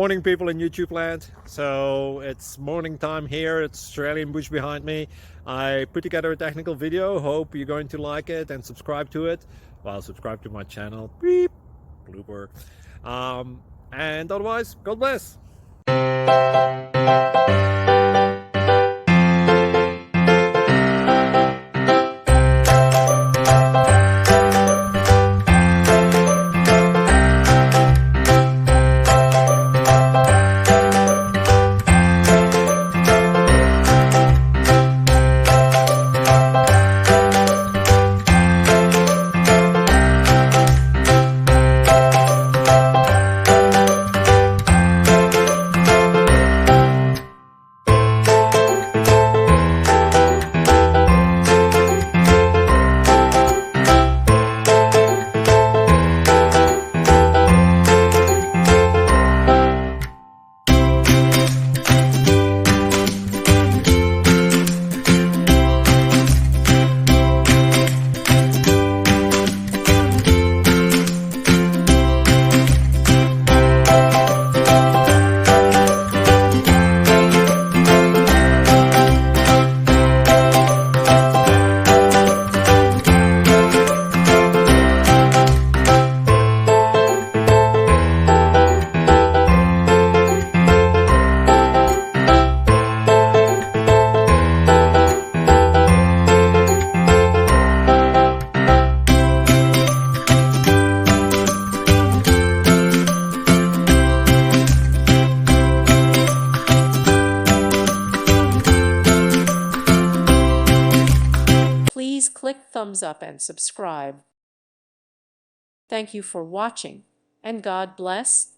Morning people in YouTube land. So it's morning time here. It's Australian bush behind me. I put together a technical video. Hope you're going to like it and subscribe to it. Well, subscribe to my channel. Beep. Blooper. And otherwise, God bless. Please click thumbs up and subscribe. Thank you for watching, and God bless.